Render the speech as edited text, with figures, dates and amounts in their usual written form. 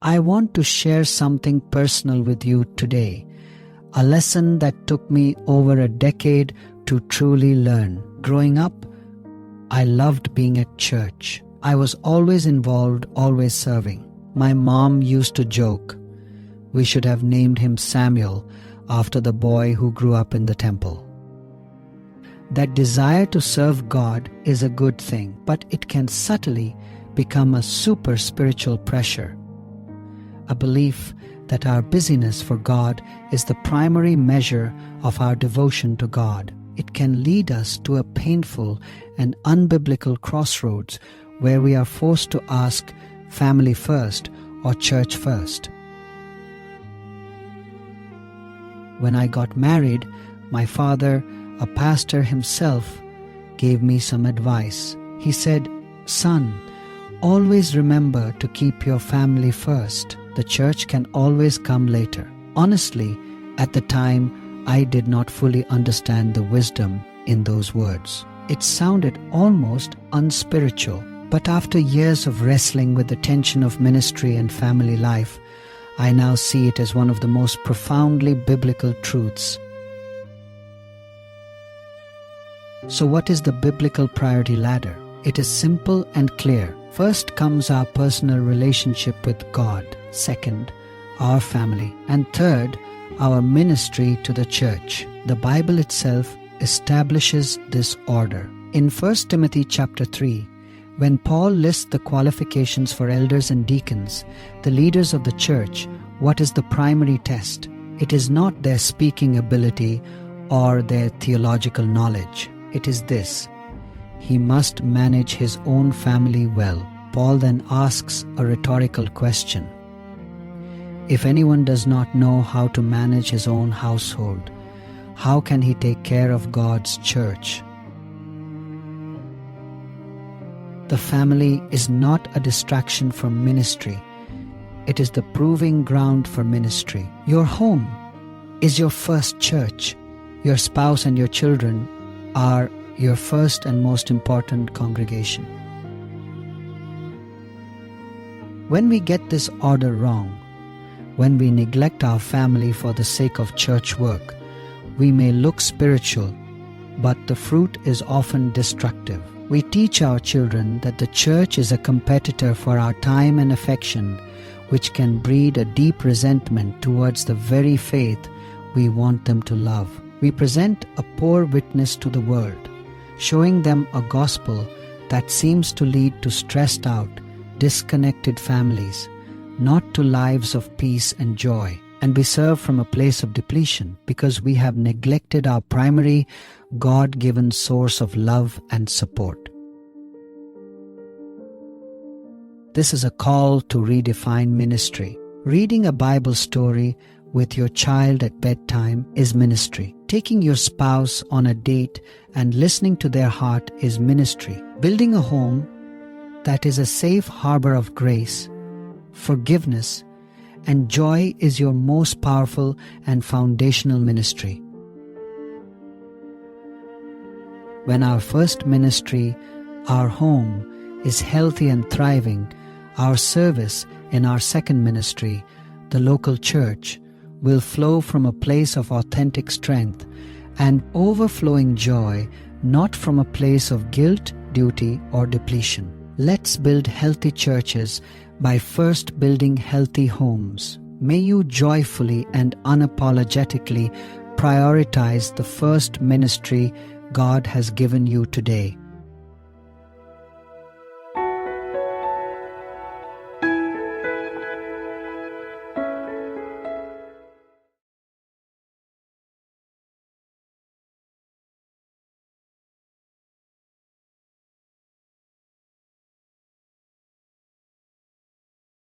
I want to share something personal with you today, a lesson that took me over a decade to truly learn. Growing up, I loved being at church. I was always involved, always serving. My mom used to joke, we should have named him Samuel after the boy who grew up in the temple. That desire to serve God is a good thing, but it can subtly become a super spiritual pressure. A belief that our busyness for God is the primary measure of our devotion to God. It can lead us to a painful and unbiblical crossroads where we are forced to ask family first or church first. When I got married, my father, a pastor himself, gave me some advice. He said, "Son, always remember to keep your family first. The church can always come later." Honestly, at the time, I did not fully understand the wisdom in those words. It sounded almost unspiritual. But after years of wrestling with the tension of ministry and family life, I now see it as one of the most profoundly biblical truths. So what is the biblical priority ladder? It is simple and clear. First comes our personal relationship with God. Second, our family. And third, our ministry to the church. The Bible itself establishes this order. In 1 Timothy chapter 3, when Paul lists the qualifications for elders and deacons, the leaders of the church, what is the primary test? It is not their speaking ability or their theological knowledge. It is this: he must manage his own family well. Paul then asks a rhetorical question. If anyone does not know how to manage his own household, how can he take care of God's church? The family is not a distraction from ministry. It is the proving ground for ministry. Your home is your first church. Your spouse and your children are your first and most important congregation. When we get this order wrong, when we neglect our family for the sake of church work, we may look spiritual, but the fruit is often destructive. We teach our children that the church is a competitor for our time and affection, which can breed a deep resentment towards the very faith we want them to love. We present a poor witness to the world, showing them a gospel that seems to lead to stressed out, disconnected families, not to lives of peace and joy. And we serve from a place of depletion because we have neglected our primary God-given source of love and support. This is a call to redefine ministry. Reading a Bible story with your child at bedtime is ministry. Taking your spouse on a date and listening to their heart is ministry. Building a home that is a safe harbor of grace, forgiveness, and joy is your most powerful and foundational ministry. When our first ministry, our home, is healthy and thriving, our service in our second ministry, the local church, will flow from a place of authentic strength and overflowing joy, not from a place of guilt, duty, or depletion. Let's build healthy churches by first building healthy homes. May you joyfully and unapologetically prioritize the first ministry God has given you today.